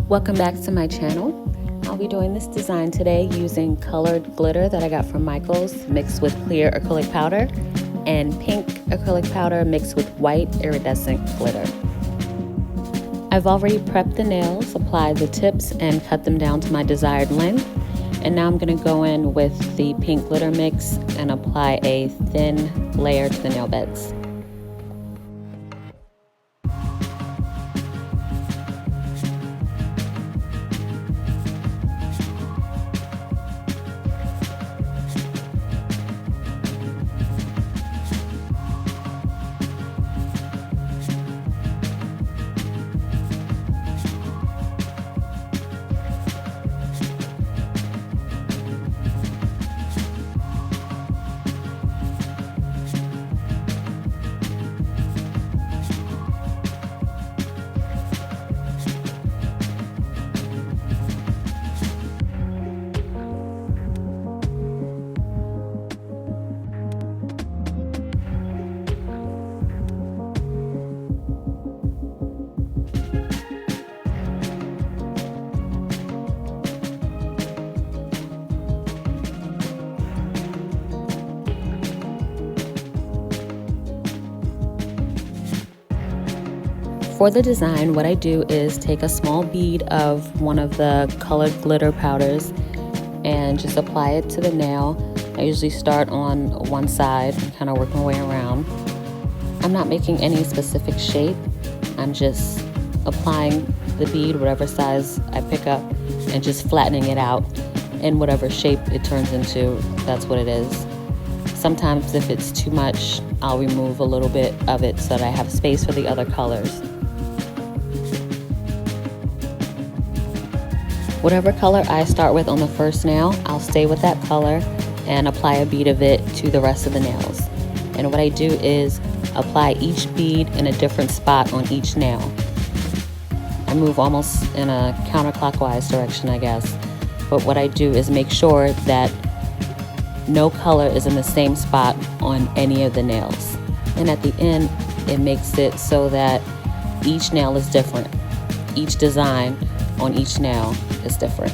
Welcome back to my channel. I'll be doing this design today using colored glitter that I got from Michael's mixed with clear acrylic powder and pink acrylic powder mixed with white iridescent glitter. I've already prepped the nails, applied the tips, and cut them down to my desired length. And now I'm going to go in with the pink glitter mix and apply a thin layer to the nail beds. For the design, what I do is take a small bead of one of the colored glitter powders and just apply it to the nail. I usually start on one side and kind of work my way around. I'm not making any specific shape. I'm just applying the bead, whatever size I pick up, and just flattening it out in whatever shape it turns into. That's what it is. Sometimes if it's too much, I'll remove a little bit of it so that I have space for the other colors. Whatever color I start with on the first nail, I'll stay with that color and apply a bead of it to the rest of the nails. And what I do is apply each bead in a different spot on each nail. I move almost in a counterclockwise direction, I guess. But what I do is make sure that no color is in the same spot on any of the nails. And at the end, it makes it so that each nail is different. Each design on each nail is different.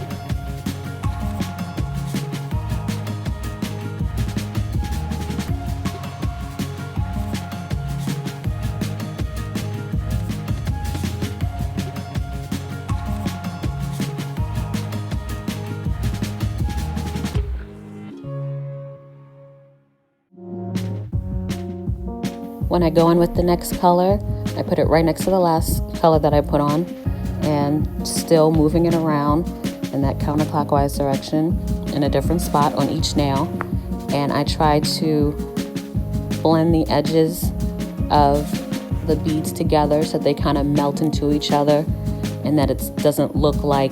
When I go in with the next color, I put it right next to the last color that I put on, and still moving it around in that counterclockwise direction in a different spot on each nail. And I try to blend the edges of the beads together so they kind of melt into each other and that it doesn't look like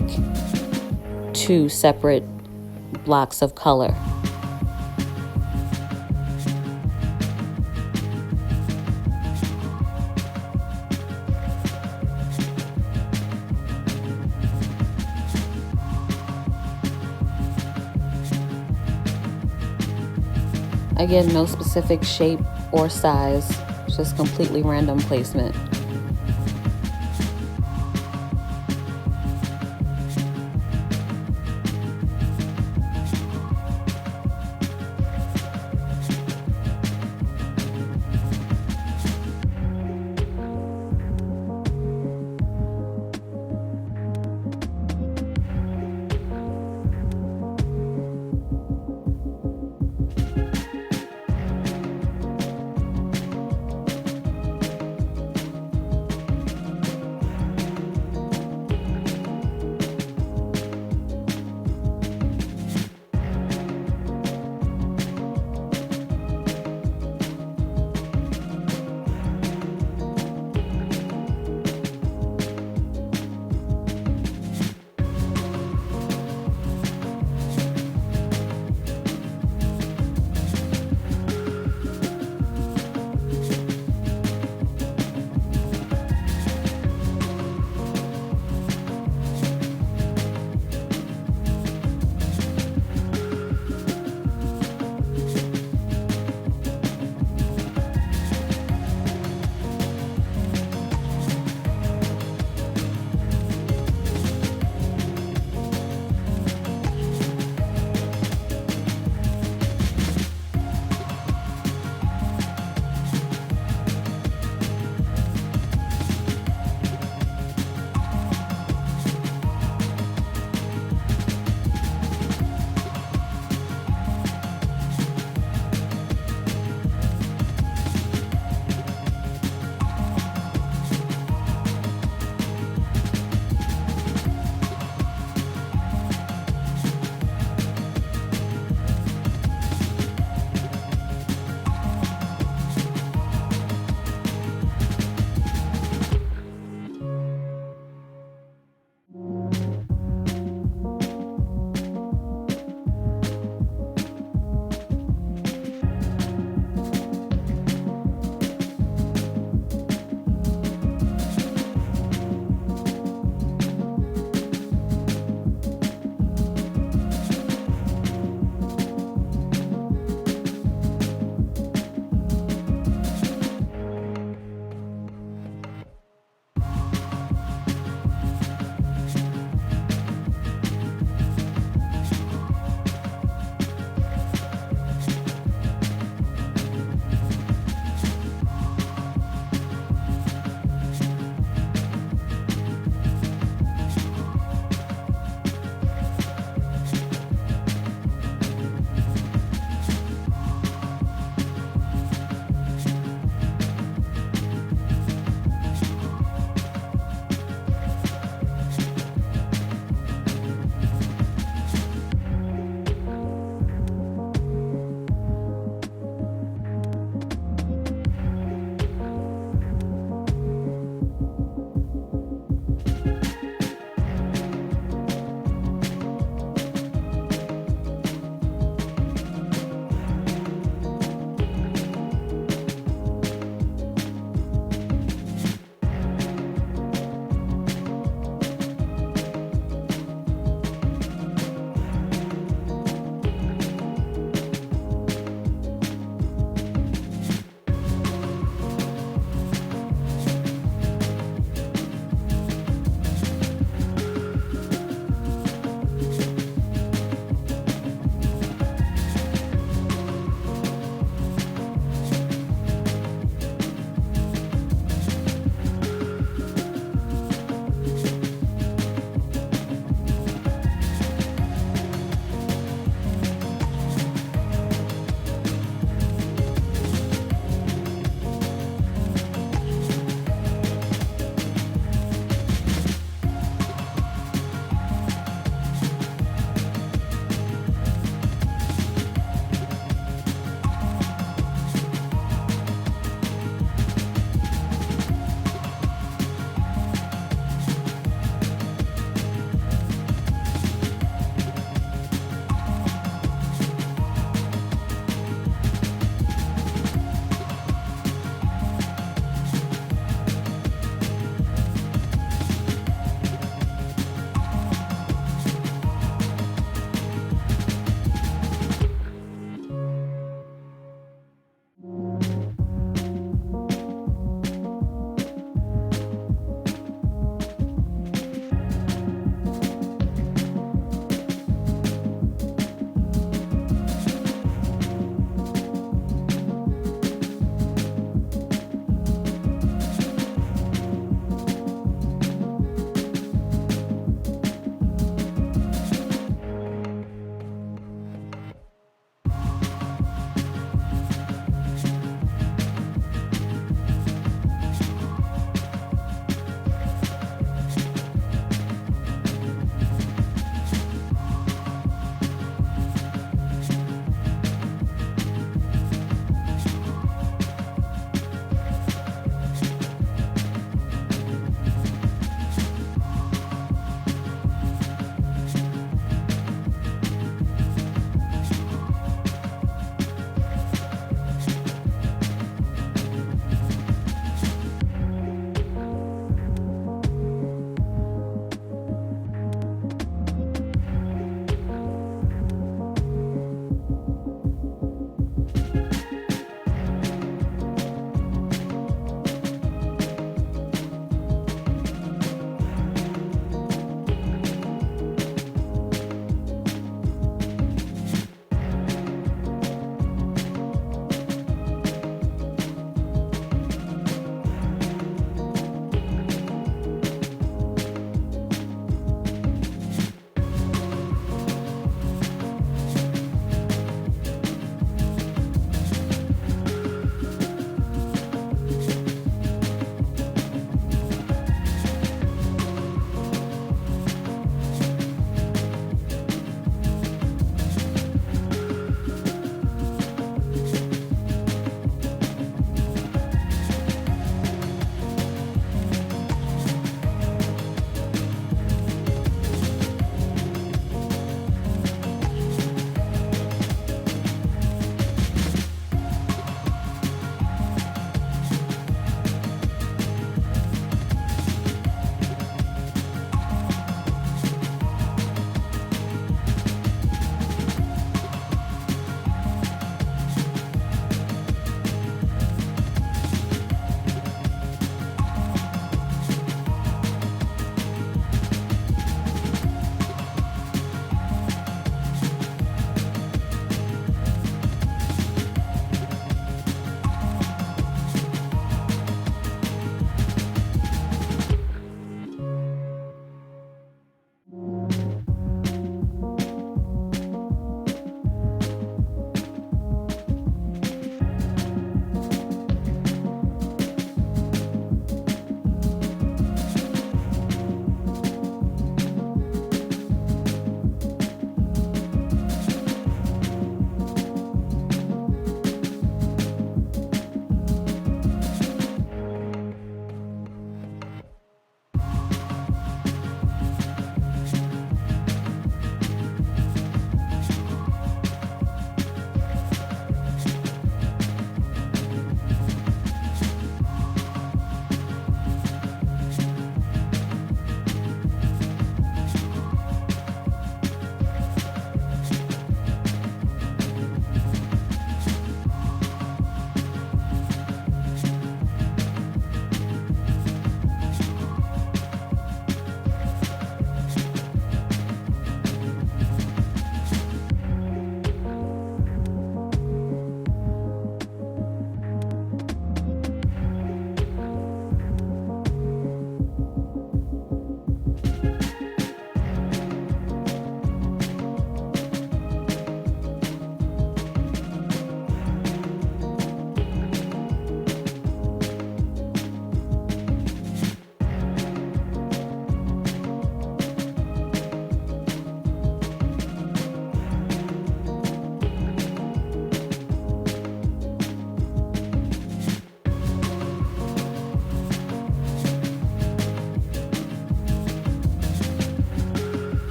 two separate blocks of color. Again, no specific shape or size, just completely random placement.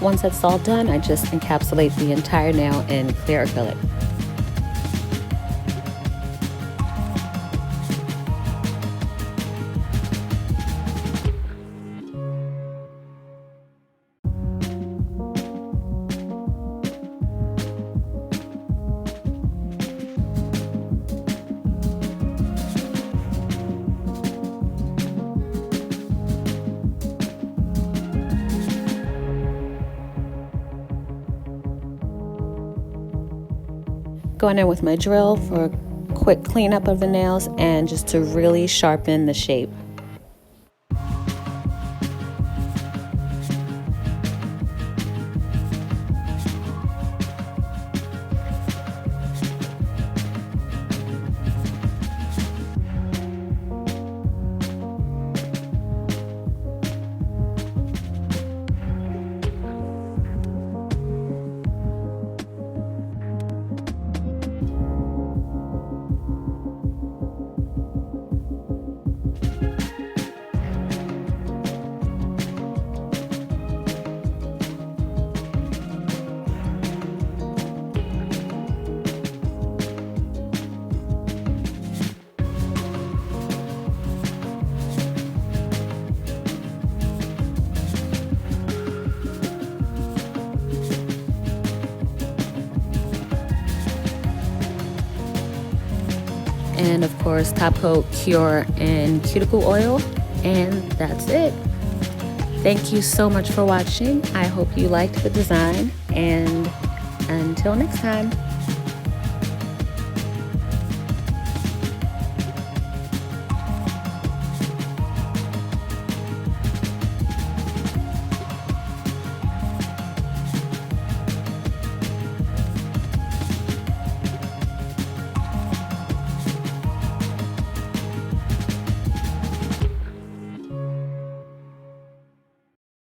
Once that's all done, I just encapsulate the entire nail in clear acrylic. Going in with my drill for a quick cleanup of the nails and just to really sharpen the shape. And of course, top coat, cure, and cuticle oil, and that's it. Thank you so much for watching. I hope you liked the design, and until next time.